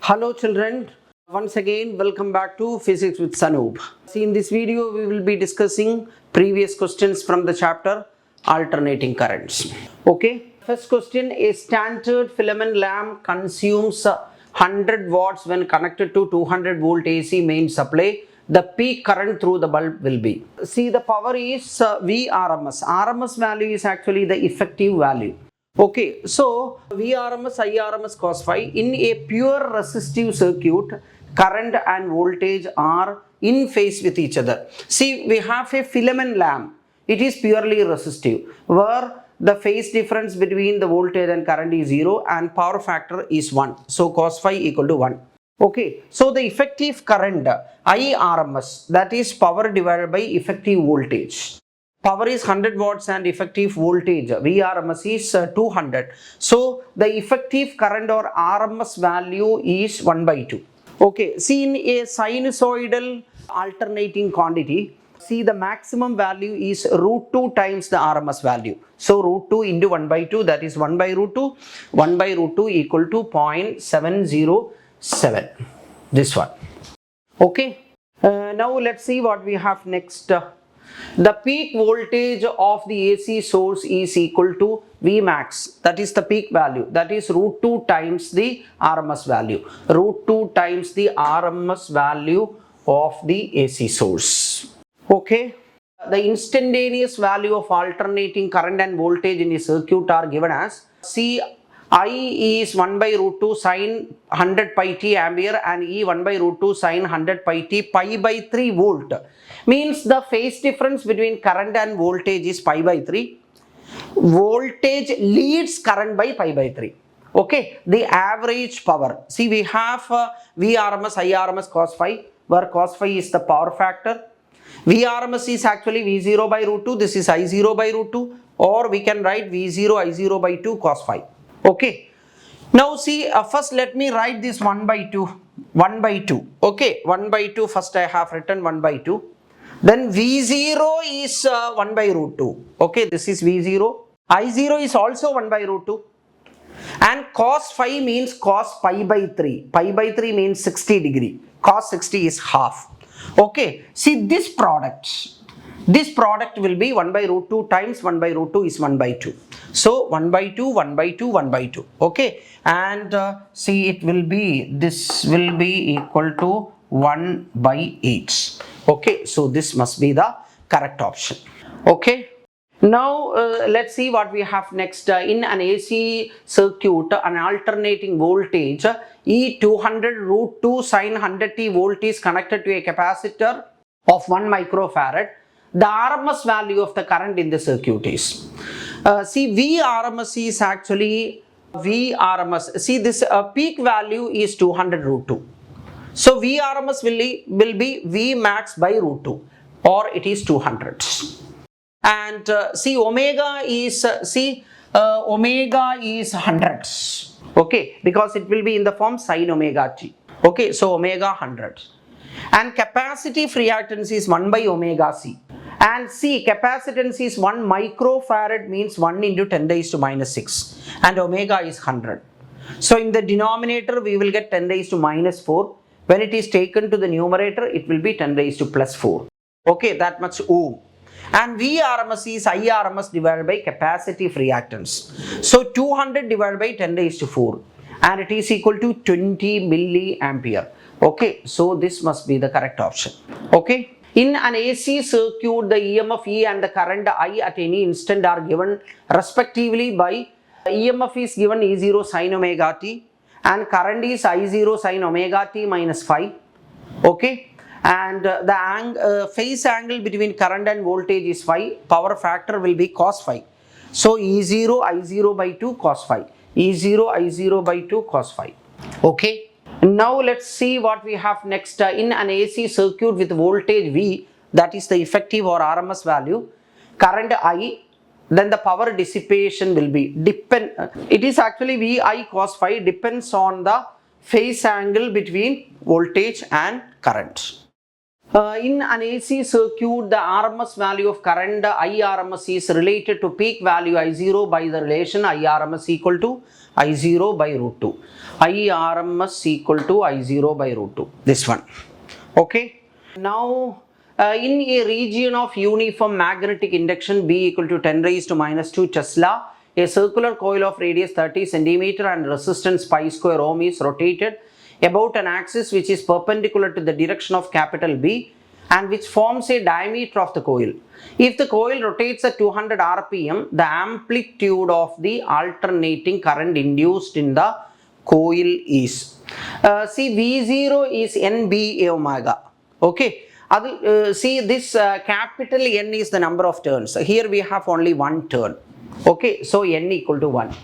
Hello children, once again welcome back to Physics with Sanoop. See, in this video we will be discussing previous questions from the chapter Alternating Currents. Okay, first question, a standard filament lamp consumes 100 watts when connected to 200 volt AC main supply. The peak current through the bulb will be. See, the power is VRMS. RMS value is actually the effective value. Okay, so Vrms, Irms, cos phi, in a pure resistive circuit, current and voltage are in phase with each other. See, we have a filament lamp. It is purely resistive, where the phase difference between the voltage and current is 0 and power factor is 1. So cos phi equal to 1. Okay, so the effective current Irms, that is power divided by effective voltage. Power is 100 watts and effective voltage Vrms is 200. So the effective current or RMS value is 1 by 2. Okay, see, in a sinusoidal alternating quantity, see, the maximum value is root 2 times the RMS value. So root 2 into 1 by 2, that is 1 by root 2. 1 by root 2 equal to 0.707. This one. Okay. Now let's see what we have next. The peak voltage of the AC source is equal to Vmax, that is the peak value, that is root 2 times the RMS value. Root 2 times the RMS value of the AC source. Okay. The instantaneous value of alternating current and voltage in a circuit are given as, see, I is 1 by root 2 sine 100 pi t ampere and E 1 by root 2 sine 100 pi t pi by 3 volt. Means the phase difference between current and voltage is pi by 3. Voltage leads current by pi by 3. Okay, the average power. See, we have Vrms, Irms, cos phi, where cos phi is the power factor. Vrms is actually V0 by root 2. This is I0 by root 2. Or we can write V0 I0 by 2 cos phi. Okay. Now see, first let me write this 1 by 2. 1 by 2. Okay. 1 by 2. First I have written 1 by 2. Then V0 is 1 by root 2. Okay. This is V0. I0 is also 1 by root 2. And cos phi means cos pi by 3. Pi by 3 means 60 degree. Cos 60 is half. Okay. See, this product will be 1 by root 2 times 1 by root 2 is 1 by 2. So 1 by 2, 1 by 2, 1 by 2. Okay. And see, this will be equal to 1 by 8. Okay. So this must be the correct option. Okay. Now let's see what we have next. In an AC circuit, an alternating voltage E 200 root 2 sine 100 t volt is connected to a capacitor of 1 microfarad. The RMS value of the current in the circuit is, see, Vrms is actually Vrms. See, this peak value is 200 root 2. So Vrms will be Vmax by root 2, or it is 200. And see, omega is omega is 100. Okay, because it will be in the form sine omega t. Okay, so omega 100. And capacitive reactance is 1 by omega c. And see, capacitance is 1 microfarad, means 1 into 10 raised to minus 6. And omega is 100. So in the denominator, we will get 10 raised to minus 4. When it is taken to the numerator, it will be 10 raised to plus 4. Okay, that much ohm. And Vrms is Irms divided by capacitive reactance. So 200 divided by 10 raised to 4. And it is equal to 20 milliampere. Okay, so this must be the correct option. Okay. In an AC circuit, the EMF E and the current I at any instant are given respectively by, EMF is given E0 sin omega t and current is I0 sin omega t minus phi. Okay. And the phase angle between current and voltage is phi. Power factor will be cos phi. So E0 I0 by 2 cos phi. E0 I0 by 2 cos phi. Okay. Now let's see what we have next. In an AC circuit with voltage V, that is the effective or RMS value, current I, then the power dissipation will be it is actually Vi cos phi, depends on the phase angle between voltage and current. In an AC circuit, the RMS value of current IRMS is related to peak value I0 by the relation IRMS equal to I0 by root 2. IRMS equal to I0 by root 2. This one. Okay. Now, in a region of uniform magnetic induction B equal to 10 raised to minus 2 Tesla, a circular coil of radius 30 centimeter and resistance pi square ohm is rotated about an axis which is perpendicular to the direction of capital B and which forms a diameter of the coil. If the coil rotates at 200 rpm, the amplitude of the alternating current induced in the coil is. See, V0 is NB omega. Okay. See, this capital N is the number of turns. Here we have only one turn. Okay. So N equal to 1.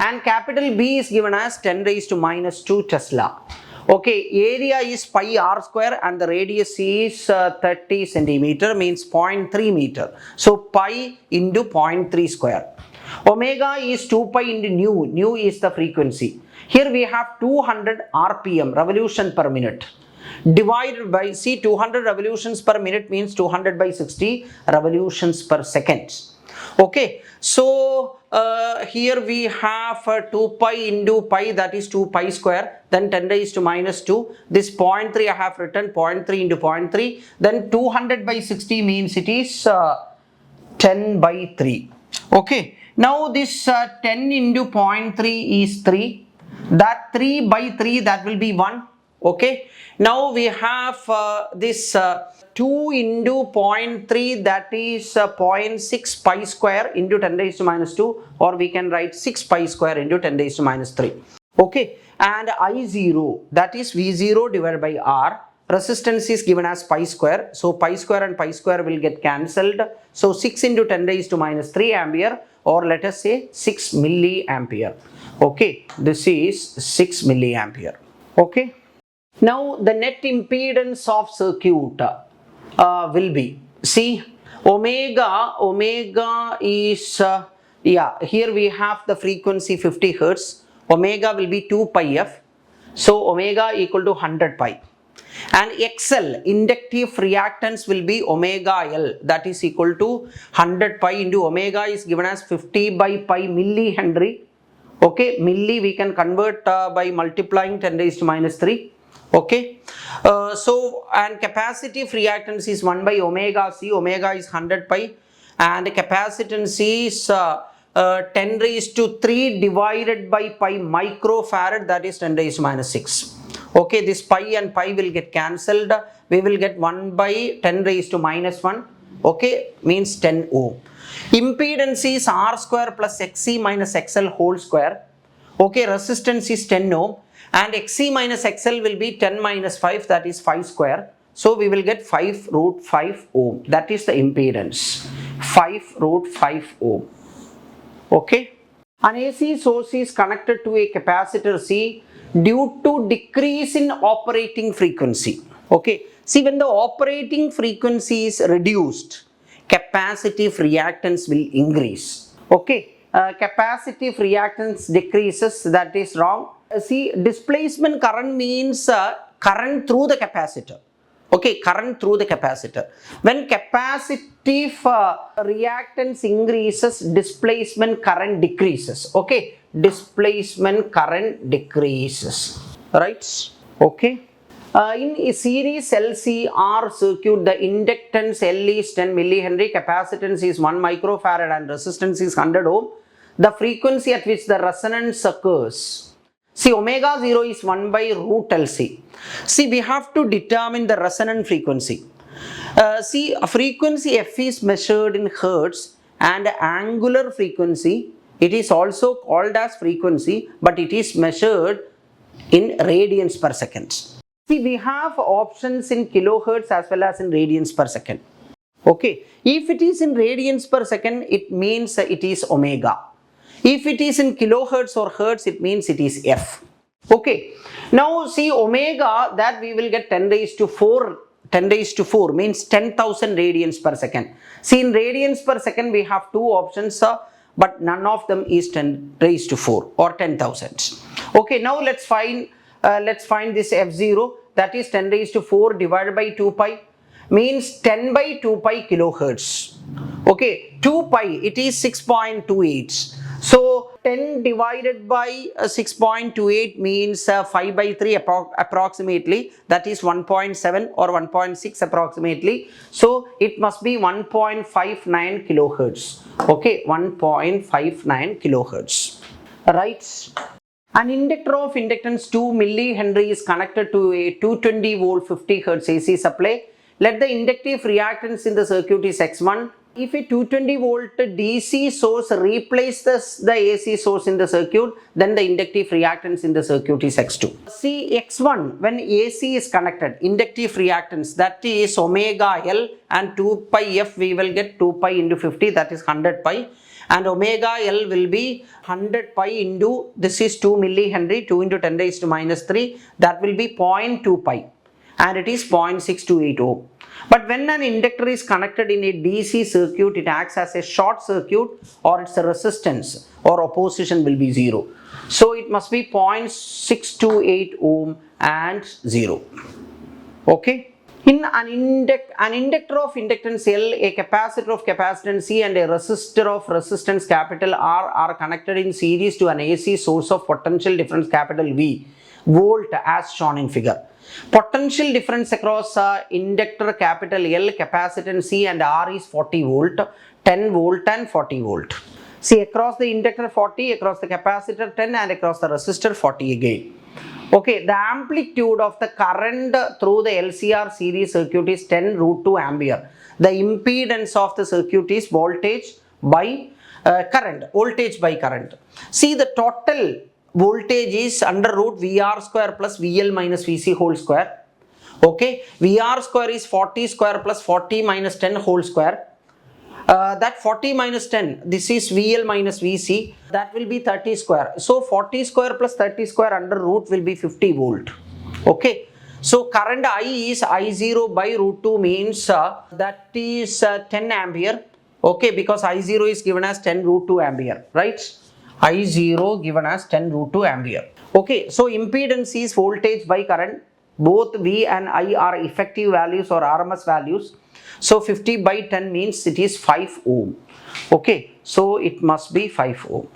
And capital B is given as 10 raised to minus 2 Tesla. Okay, area is pi r square and the radius is 30 centimeter, means 0.3 meter. So pi into 0.3 square. Omega is 2 pi into nu. Nu is the frequency. Here we have 200 rpm, revolution per minute. Divided by, see, 200 revolutions per minute means 200 by 60 revolutions per second. Okay, so here we have 2 pi into pi, that is 2 pi square, then 10 raised to minus 2. This 0.3 I have written 0.3 into 0.3, then 200 by 60 means it is 10 by 3. Okay, now this 10 into 0.3 is 3, that 3 by 3, that will be 1. Okay, now we have this 2 into 0.3, that is 0.6 pi square into 10 raised to minus 2, or we can write 6 pi square into 10 raised to minus 3. Okay, and I0, that is V0 divided by R. Resistance is given as pi square, so pi square and pi square will get cancelled. So 6 into 10 raised to minus 3 ampere, or let us say 6 milliampere. Okay, this is 6 milliampere. Okay. Now the net impedance of circuit will be, see, omega is, here we have the frequency 50 Hertz, omega will be 2 pi f, so omega equal to 100 pi. And XL, inductive reactance, will be omega L, that is equal to 100 pi into omega is given as 50 by pi millihenry. Okay, milli we can convert by multiplying 10 raised to minus 3. Okay, so and capacitive reactance is 1 by omega C, omega is 100 pi, and capacitance is 10 raised to 3 divided by pi microfarad, that is 10 raised to minus 6. Okay, this pi and pi will get cancelled, we will get 1 by 10 raised to minus 1, okay, means 10 ohm. Impedance is R square plus XC minus XL whole square. Okay, resistance is 10 ohm. And XC minus XL will be 10 minus 5, that is 5 square. So we will get 5 root 5 ohm. That is the impedance. 5 root 5 ohm. Okay. An AC source is connected to a capacitor C due to decrease in operating frequency. Okay. See, when the operating frequency is reduced, capacitive reactance will increase. Okay. Capacitive reactance decreases, that is wrong. See, displacement current means current through the capacitor. Okay, current through the capacitor. When capacitive reactance increases, displacement current decreases. Okay, displacement current decreases. Right? Okay. In a series LCR circuit, the inductance L is 10 millihenry, capacitance is 1 microfarad, and resistance is 100 ohm. The frequency at which the resonance occurs. See, omega 0 is 1 by root LC. See, we have to determine the resonant frequency. See, a frequency F is measured in Hertz, and angular frequency, it is also called as frequency, but it is measured in radians per second. See, we have options in kilohertz as well as in radians per second. Okay, if it is in radians per second, it means it is omega. If it is in kilohertz or hertz, it means it is F. Okay, now see, omega, that we will get 10 raised to 4. 10 raised to 4 means 10,000 radians per second. See, in radians per second we have two options, but none of them is 10 raised to 4 or 10,000. Okay, now let's find this F0, that is 10 raised to 4 divided by 2 pi. means 10 by 2 pi kilohertz. Okay, 2 pi, it is 6.28. So 10 divided by 6.28 means 5 by 3 approximately, that is 1.7 or 1.6 approximately. So it must be 1.59 kilohertz. Okay, 1.59 kilohertz. Right. An inductor of inductance 2 millihenry is connected to a 220 volt 50 hertz AC supply. Let the inductive reactance in the circuit is X1. If a 220 volt DC source replaces the AC source in the circuit, then the inductive reactance in the circuit is X2. See, X1, when AC is connected, inductive reactance, that is omega L, and 2 pi F, we will get 2 pi into 50, that is 100 pi. And omega L will be 100 pi into, this is 2 millihenry, 2 into 10 raised to minus 3, that will be 0.2 pi, and it is 0.628 ohm. But when an inductor is connected in a DC circuit, it acts as a short circuit, or its resistance or opposition will be 0. So it must be 0.628 ohm and 0. Okay. In an inductor of inductance L, a capacitor of capacitance C, and a resistor of resistance capital R are connected in series to an AC source of potential difference capital V, volt, as shown in figure. Potential difference across inductor capital L, capacitance C and R is 40 volt, 10 volt and 40 volt. See, across the inductor 40, across the capacitor 10, and across the resistor 40 again. Okay, the amplitude of the current through the LCR series circuit is 10 root 2 ampere. The impedance of the circuit is voltage by current, voltage by current. See, the total voltage is under root VR square plus VL minus VC whole square. Okay, VR square is 40 square plus 40 minus 10 whole square. That 40 minus 10, this is VL minus VC, that will be 30 square. So 40 square plus 30 square under root will be 50 volt. Okay. So current I is I0 by root 2 means that is 10 ampere. Okay, because I0 is given as 10 root 2 ampere, right? I0 given as 10 root 2 ampere. Okay, so impedance is voltage by current. Both V and I are effective values or RMS values. So 50 by 10 means it is 5 ohm. Okay, so it must be 5 ohm.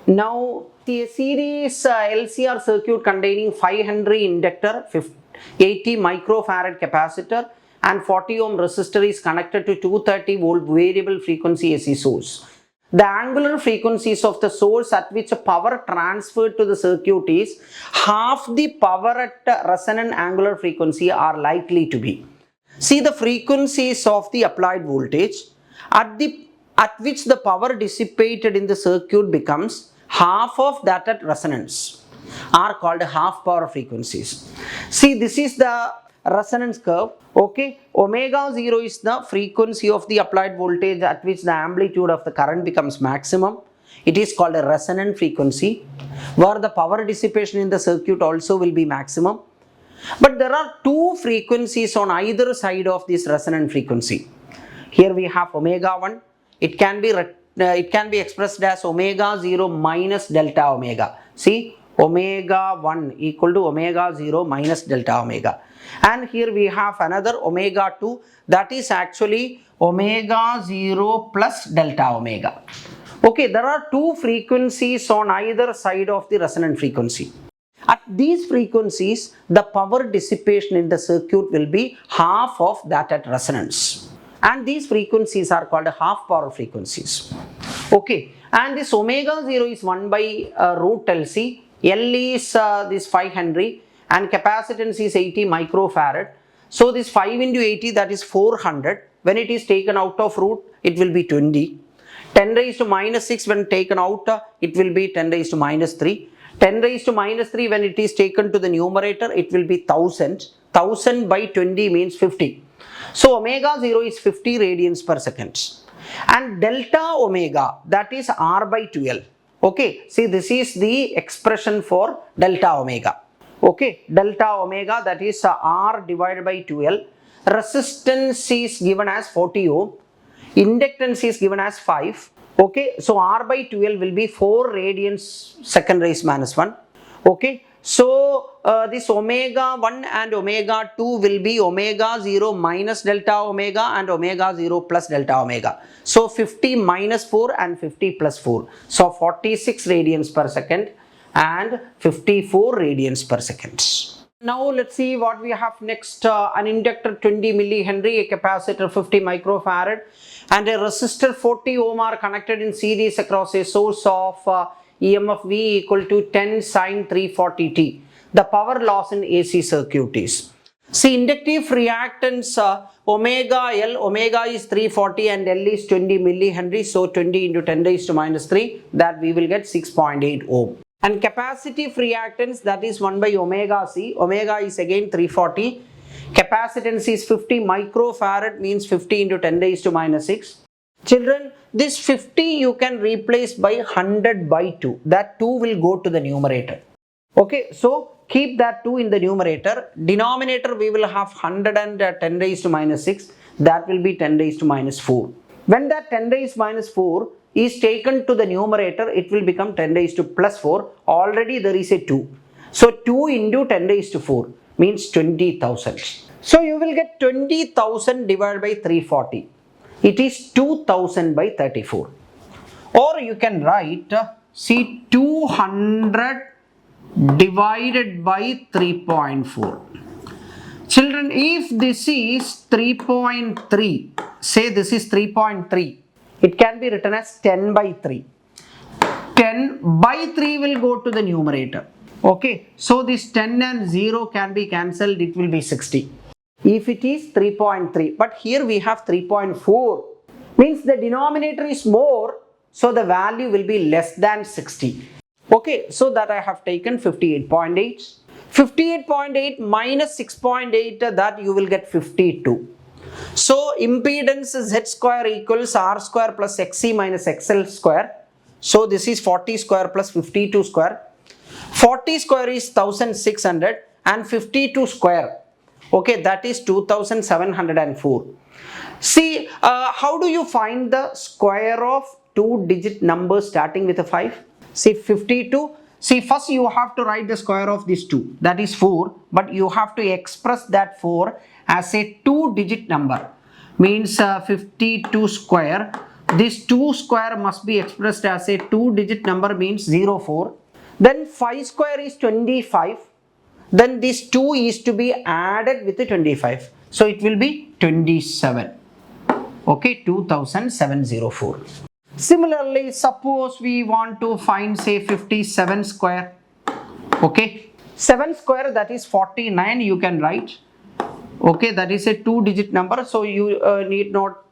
Now, the series LCR circuit containing 5 Henry inductor, 80 microfarad capacitor and 40 ohm resistor is connected to 230 volt variable frequency AC source. The angular frequencies of the source at which power transferred to the circuit is half the power at resonant angular frequency are likely to be. See, the frequencies of the applied voltage at which the power dissipated in the circuit becomes half of that at resonance are called half power frequencies. See, this is the resonance curve. Okay, omega 0 is the frequency of the applied voltage at which the amplitude of the current becomes maximum. It is called a resonant frequency, where the power dissipation in the circuit also will be maximum. But there are two frequencies on either side of this resonant frequency. Here we have omega 1. It can be expressed as omega 0 minus delta omega. See, omega 1 equal to omega 0 minus delta omega. And here we have another omega 2, that is actually omega 0 plus delta omega. Okay, there are two frequencies on either side of the resonant frequency. At these frequencies, the power dissipation in the circuit will be half of that at resonance. And these frequencies are called half power frequencies. Okay, and this omega 0 is 1 by root LC. L is this 5 Henry and capacitance is 80 microfarad. So this 5 into 80, that is 400. When it is taken out of root, it will be 20. 10 raised to minus 6 when taken out, it will be 10 raised to minus 3. 10 raised to minus 3 when it is taken to the numerator, it will be 1000. 1000 by 20 means 50. So omega 0 is 50 radians per second. And delta omega, that is R by 12. Okay, see, this is the expression for delta omega. Okay, delta omega, that is R divided by 12. Resistance is given as 40 ohm. Inductance is given as 5. Okay, so R by 12 will be 4 radians second raised minus 1. Okay, So this omega 1 and omega 2 will be omega 0 minus delta omega and omega 0 plus delta omega. So 50 minus 4 and 50 plus 4. So 46 radians per second and 54 radians per second. Now let's see what we have next. An inductor 20 millihenry, a capacitor 50 microfarad and a resistor 40 ohm are connected in series across a source of EMF V equal to 10 sin 340t. The power loss in AC circuit is. See, inductive reactance omega L, omega is 340 and L is 20 millihenry. So 20 into 10 raised to minus 3, that we will get 6.8 ohm. And capacitive reactance, that is 1 by omega C. Omega is again 340. Capacitance is 50 microfarad, means 50 into 10 raised to minus 6. Children, this 50 you can replace by 100 by 2. That 2 will go to the numerator. Okay, so keep that 2 in the numerator. Denominator we will have 100 and 10 raised to minus 6. That will be 10 raised to minus 4. When that 10 raised to minus 4 is taken to the numerator, it will become 10 raised to plus 4. Already there is a 2. So 2 into 10 raised to 4 means 20,000. So you will get 20,000 divided by 340. It is 2000 by 34. Or you can write, see, 200 divided by 3.4. Children, if this is 3.3, say this is 3.3, it can be written as 10 by 3. 10 by 3 will go to the numerator. Okay, so this 10 and 0 can be cancelled, it will be 60. If it is 3.3, but here we have 3.4, means the denominator is more, so the value will be less than 60. Okay, so that I have taken 58.8. 58.8 minus 6.8, that you will get 52. So impedance Z square equals R square plus XC minus XL square. So this is 40 square plus 52 square. 40 square is 1600 and 52 square, okay, that is 2704. See, how do you find the square of 2-digit numbers starting with a 5? See, 52. See, first you have to write the square of this 2, that is 4, but you have to express that 4 as a 2-digit number, means 52 square. This 2 square must be expressed as a 2-digit number, means 04. Then 5 square is 25. Then this 2 is to be added with the 25. So it will be 27. Okay, 2704. Similarly, suppose we want to find, say, 57 square. Okay, 7 square, that is 49, you can write. Okay, that is a 2-digit number, so you need not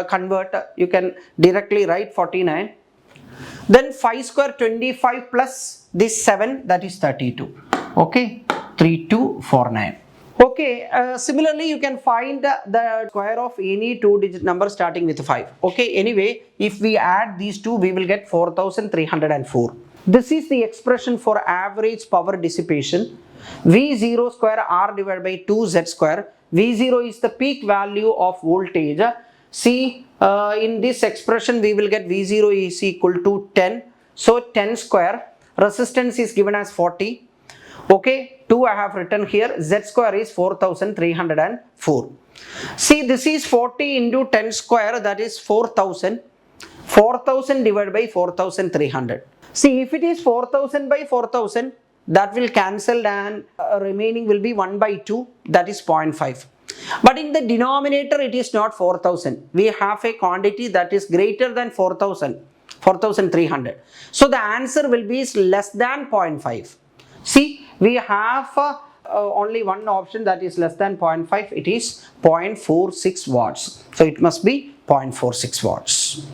convert, you can directly write 49. Then 5 square 25 plus this 7, that is 32. Okay, 3249. Okay, similarly you can find the square of any 2-digit number starting with 5. Okay, anyway, if we add these two, we will get 4304. This is the expression for average power dissipation. V0 square R divided by 2Z square. V0 is the peak value of voltage. See, in this expression we will get V0 is equal to 10. So 10 square. Resistance is given as 40. Okay, 2 I have written here. Z square is 4304. See, this is 40 into 10 square, that is 4000. 4000 divided by 4300. See, if it is 4000 by 4000, that will cancel and remaining will be 1 by 2, that is 0.5. But in the denominator it is not 4000. We have a quantity that is greater than 4000, 4300. So the answer will be less than 0.5. See, we have only one option that is less than 0.5. It is 0.46 watts. So it must be 0.46 watts.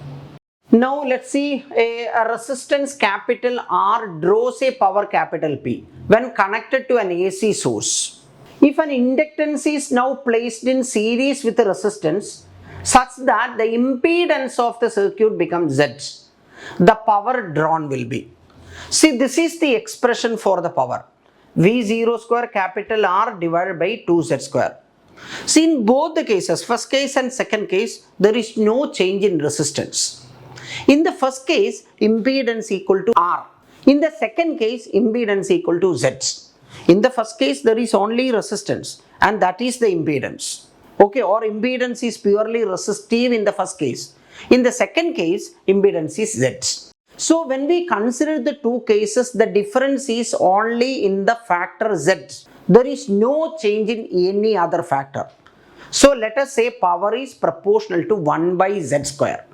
Now let's see, a resistance capital R draws a power capital P when connected to an AC source. If an inductance is now placed in series with a resistance such that the impedance of the circuit becomes Z, the power drawn will be. See, this is the expression for the power. V0 square capital R divided by 2Z square. See, in both the cases, first case and second case, there is no change in resistance. In the first case, impedance equal to R. In the second case, impedance equal to Z. In the first case, there is only resistance and that is the impedance. Okay, or impedance is purely resistive in the first case. In the second case, impedance is Z. So when we consider the two cases, the difference is only in the factor Z. There is no change in any other factor. So let us say power is proportional to 1 by Z square.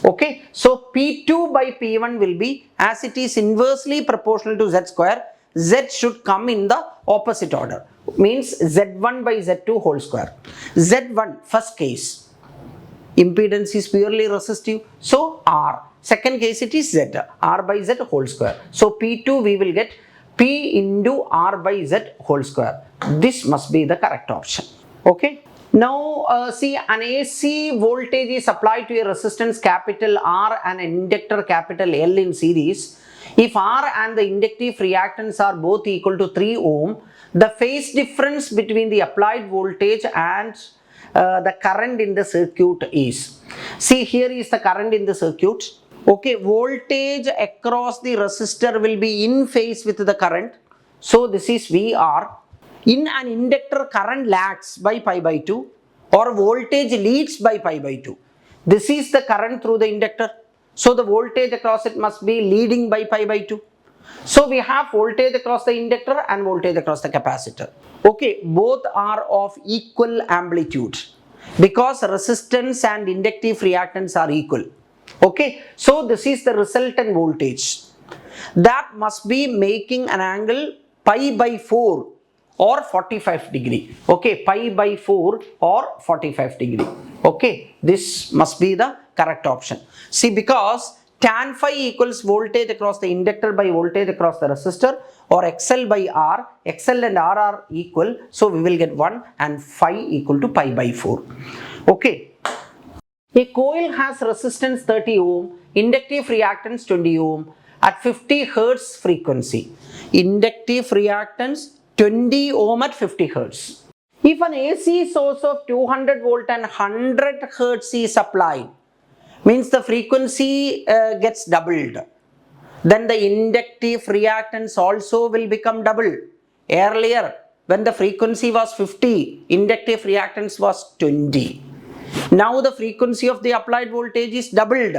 Okay, so P2 by P1 will be, as it is inversely proportional to Z square, Z should come in the opposite order. Means Z1 by Z2 whole square. Z1, first case, impedance is purely resistive, so R. Second case it is Z, R by Z whole square. So P2 we will get P into R by Z whole square. This must be the correct option. Okay. Now see, an AC voltage is applied to a resistance capital R and an inductor capital L in series. If R and the inductive reactance are both equal to 3 ohm, the phase difference between the applied voltage and the current in the circuit is. See, here is the current in the circuit. Okay, voltage across the resistor will be in phase with the current. So this is VR. In an inductor, current lags by pi by 2 or voltage leads by pi by 2. This is the current through the inductor. So the voltage across it must be leading by pi by 2. So we have voltage across the inductor and voltage across the capacitor. Okay, both are of equal amplitude because resistance and inductive reactance are equal. Okay, so this is the resultant voltage. That must be making an angle pi by 4 or 45 degree. Okay, pi by 4 or 45 degree. Okay, this must be the correct option. See, because tan phi equals voltage across the inductor by voltage across the resistor, or XL by R, XL and R are equal, so we will get 1 and phi equal to pi by 4. Okay. A coil has resistance 30 ohm, inductive reactance 20 ohm at 50 Hz frequency. Inductive reactance 20 ohm at 50 Hz. If an AC source of 200 volt and 100 Hz is applied, means the frequency gets doubled, then the inductive reactance also will become double. Earlier, when the frequency was 50, inductive reactance was 20. Now the frequency of the applied voltage is doubled.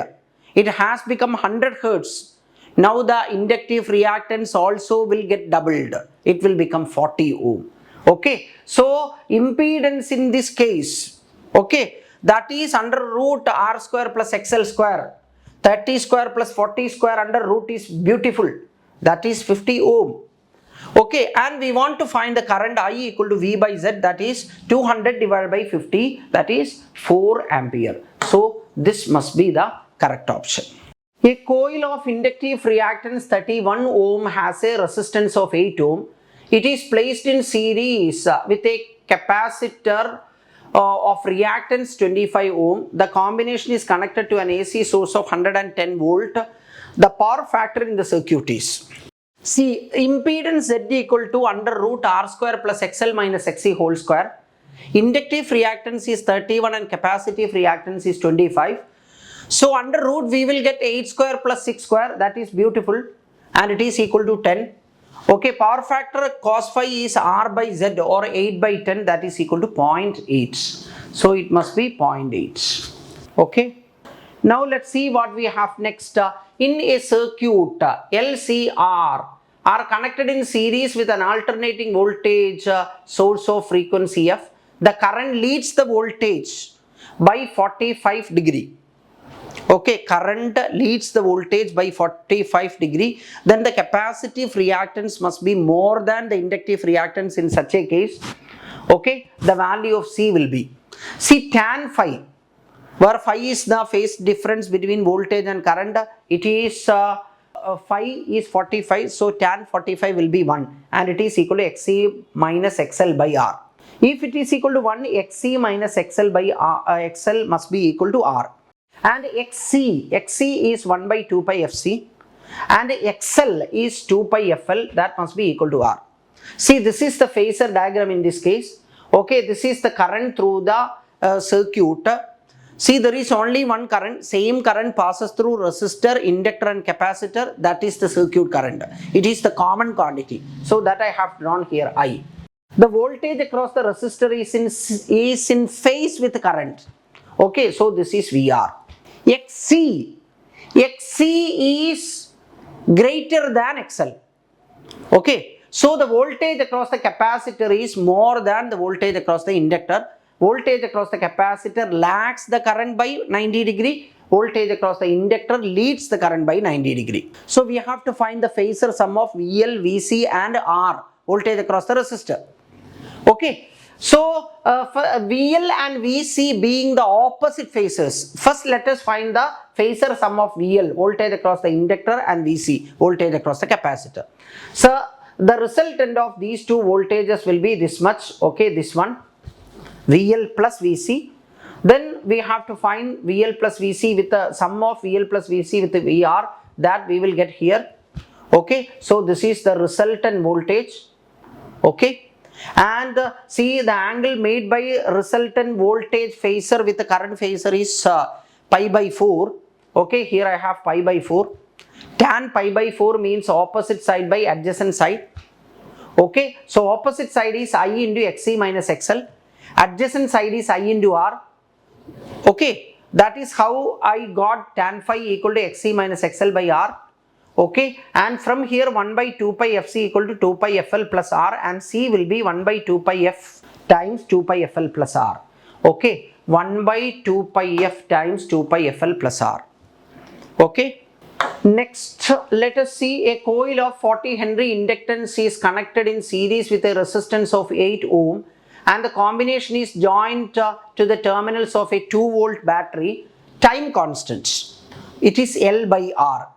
It has become 100 Hz. Now the inductive reactance also will get doubled. It will become 40 ohm. Okay. So impedance in this case, okay, that is under root R square plus XL square. 30 square plus 40 square under root is beautiful. That is 50 ohm. Okay, and we want to find the current I equal to V by Z, that is 200 divided by 50, that is 4 ampere. So this must be the correct option. A coil of inductive reactance 31 ohm has a resistance of 8 ohm. It is placed in series with a capacitor of reactance 25 ohm. The combination is connected to an AC source of 110 volt. The power factor in the circuit is, see, impedance Z equal to under root R square plus XL minus XC whole square. Inductive reactance is 31 and capacitive reactance is 25. So under root we will get 8 square plus 6 square, that is beautiful, and it is equal to 10. Okay, power factor cos phi is R by Z or 8 by 10, that is equal to 0.8. So it must be 0.8. Okay. Now let's see what we have next. In a circuit, LCR are connected in series with an alternating voltage source of frequency F. The current leads the voltage by 45 degree. Okay, current leads the voltage by 45 degree. Then the capacitive reactance must be more than the inductive reactance in such a case. Okay, the value of C will be, see, tan phi, where phi is the phase difference between voltage and current, it is phi is 45, so tan 45 will be 1 and it is equal to XC minus XL by R. If it is equal to 1, XC minus XL by R, XL must be equal to R. And XC is 1 by 2 pi FC and XL is 2 pi FL, that must be equal to R. See, this is the phasor diagram in this case. Okay, this is the current through the circuit. See, there is only one current, same current passes through resistor, inductor and capacitor, that is the circuit current. It is the common quantity. So that I have drawn here I. The voltage across the resistor is in phase with the current. Okay, so this is VR. XC is greater than XL. Okay, so the voltage across the capacitor is more than the voltage across the inductor. Voltage across the capacitor lags the current by 90 degree. Voltage across the inductor leads the current by 90 degree. So we have to find the phasor sum of VL, VC and R, voltage across the resistor. Okay, so for VL and VC being the opposite phasors, first let us find the phasor sum of VL, voltage across the inductor, and VC, voltage across the capacitor. So the resultant of these two voltages will be this much, okay, this one, VL plus VC. Then we have to find VL plus VC with the sum of VL plus VC with the VR, that we will get here. Okay, so this is the resultant voltage. Okay, and see, the angle made by resultant voltage phasor with the current phasor is pi by 4. Okay, here I have pi by 4. Tan pi by 4 means opposite side by adjacent side. Okay, so opposite side is I into XC minus XL. Adjacent side is I into R. Okay, that is how I got tan phi equal to XC minus XL by R. Okay, and from here 1 by 2 pi Fc equal to 2 pi Fl plus R, and C will be 1 by 2 pi F times 2 pi Fl plus R. Okay, 1 by 2 pi F times 2 pi Fl plus R. Okay, next let us see, a coil of 40 Henry inductance is connected in series with a resistance of 8 ohm, and the combination is joined to the terminals of a 2 volt battery. Time constant, it is L by R.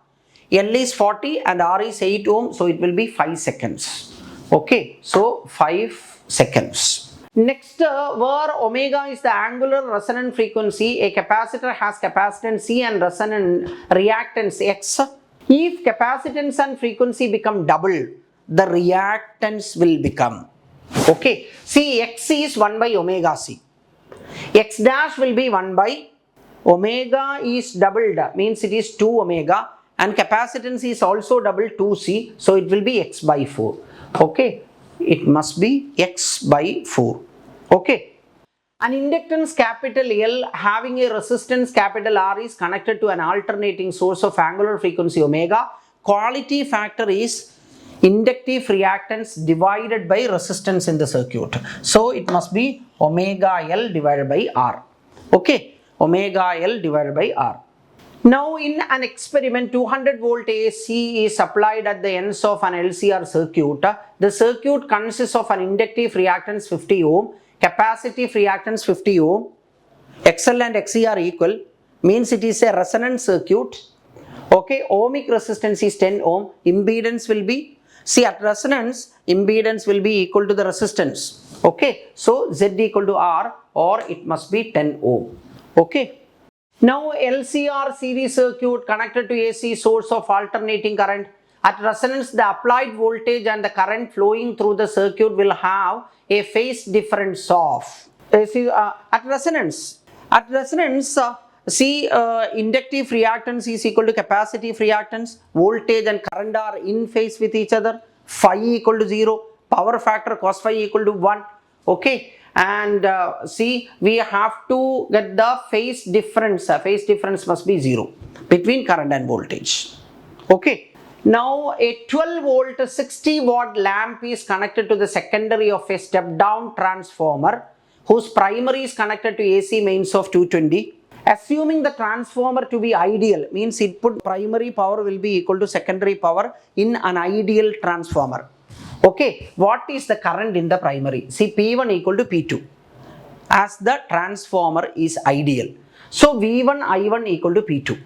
L is 40 and R is 8 ohm, so it will be 5 seconds. Okay, so 5 seconds. Next, where omega is the angular resonant frequency, a capacitor has capacitance C and resonant reactance X. If capacitance and frequency become double, the reactance will become. Okay, see, X is 1 by omega C. X dash will be 1 by omega is doubled, means it is 2 omega, and capacitance is also double 2C, so it will be X by 4. Okay, it must be X by 4. Okay, an inductance capital L having a resistance capital R is connected to an alternating source of angular frequency omega. Quality factor is inductive reactance divided by resistance in the circuit. So it must be omega L divided by R. Okay, omega L divided by R. Now in an experiment, 200 volt AC is applied at the ends of an LCR circuit. The circuit consists of an inductive reactance 50 ohm, capacitive reactance 50 ohm. XL and XC are equal, means it is a resonant circuit. Okay, ohmic resistance is 10 ohm. Impedance will be, see, at resonance, impedance will be equal to the resistance. Okay, so Z equal to R, or it must be 10 ohm. Okay. Now LCR series circuit connected to AC source of alternating current. At resonance, the applied voltage and the current flowing through the circuit will have a phase difference of at resonance. Inductive reactance is equal to capacitive reactance. Voltage and current are in phase with each other. Phi equal to 0. Power factor cos phi equal to 1. Okay. And see, we have to get the phase difference. Phase difference must be 0 between current and voltage. Okay. Now a 12 volt 60 watt lamp is connected to the secondary of a step down transformer whose primary is connected to AC mains of 220. Assuming the transformer to be ideal, means input primary power will be equal to secondary power in an ideal transformer. Okay, what is the current in the primary? See, P1 equal to P2 as the transformer is ideal. So V1 I1 equal to P2,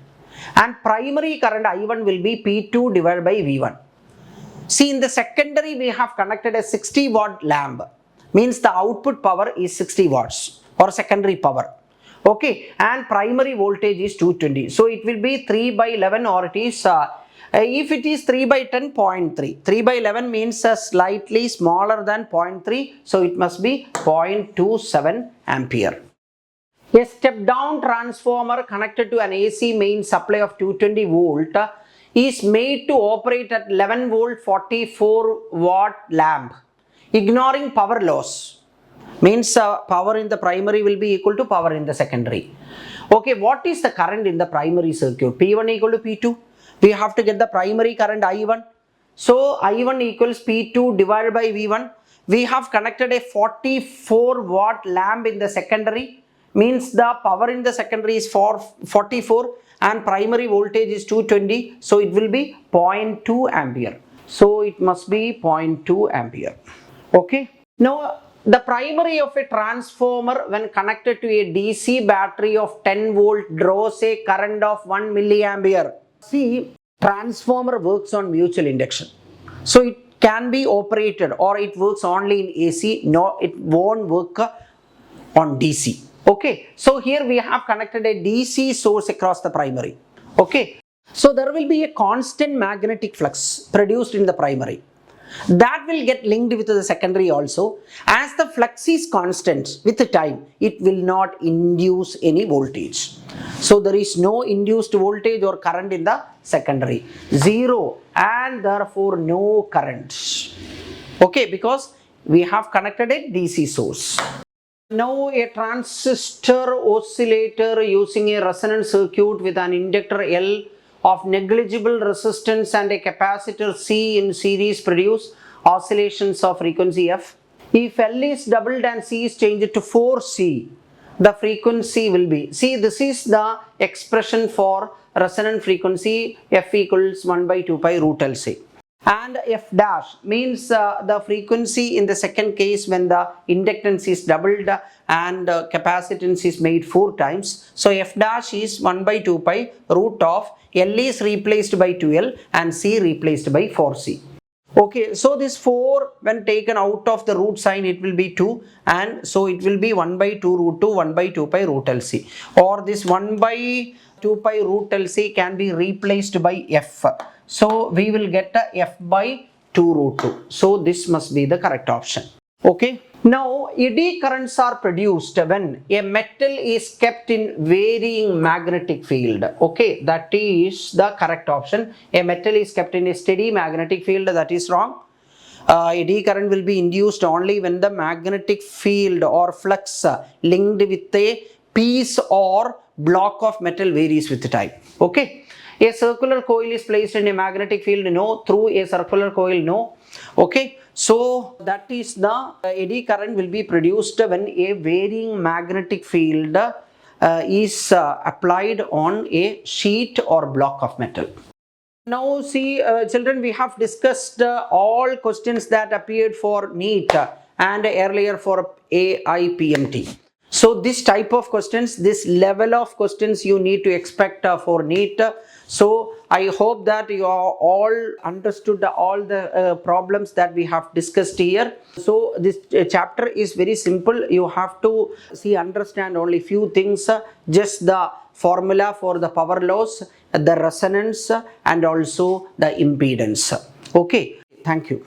and primary current I1 will be P2 divided by V1. See, in the secondary we have connected a 60 watt lamp, means the output power is 60 watts or secondary power. Okay, and primary voltage is 220. So it will be 3 by 11, or it is if it is 3 by 10, 0.3. 3 by 11 means slightly smaller than 0.3. So it must be 0.27 ampere. A step down transformer connected to an AC main supply of 220 volt is made to operate at 11 volt 44 watt lamp, ignoring power loss. Means power in the primary will be equal to power in the secondary. Okay, what is the current in the primary circuit? P1 equal to P2. We have to get the primary current I1. So I1 equals P2 divided by V1. We have connected a 44 watt lamp in the secondary. Means the power in the secondary is 44 and primary voltage is 220. So it will be 0.2 ampere. So it must be 0.2 ampere. Okay. Now the primary of a transformer when connected to a DC battery of 10 volt draws a current of 1 milliampere. See, transformer works on mutual induction. So it can be operated or it works only in AC. No, it won't work on DC. Okay. So here we have connected a DC source across the primary. Okay. So there will be a constant magnetic flux produced in the primary. That will get linked with the secondary also. As the flux is constant with the time, it will not induce any voltage. So there is no induced voltage or current in the secondary. Zero, and therefore no current. Okay, because we have connected a DC source. Now a transistor oscillator using a resonant circuit with an inductor L of negligible resistance and a capacitor C in series produce oscillations of frequency F. If L is doubled and C is changed to 4C, the frequency will be, see, this is the expression for resonant frequency F equals 1 by 2 pi root LC. And F dash means the frequency in the second case when the inductance is doubled and capacitance is made 4 times. So F dash is 1 by 2 pi root of L is replaced by 2L and C replaced by 4C. Okay, so this 4 when taken out of the root sign it will be 2, and so it will be 1 by 2 root 2 1 by 2 pi root LC, or this 1 by 2 pi root LC can be replaced by F. So we will get a F by 2 root 2. So this must be the correct option. Okay. Now eddy currents are produced when a metal is kept in varying magnetic field. Okay, that is the correct option. A metal is kept in a steady magnetic field. That is wrong. Eddy current will be induced only when the magnetic field or flux linked with a piece or block of metal varies with time. Okay. A circular coil is placed in a magnetic field, no. Through a circular coil, no. Okay. So that is the eddy current will be produced when a varying magnetic field is applied on a sheet or block of metal. Now see children, we have discussed all questions that appeared for NEET and earlier for AIPMT. So this type of questions, this level of questions you need to expect for NEET. So I hope that you are all understood all the problems that we have discussed here. So this chapter is very simple. You have to understand only few things, just the formula for the power loss, the resonance, and also the impedance. Okay, thank you.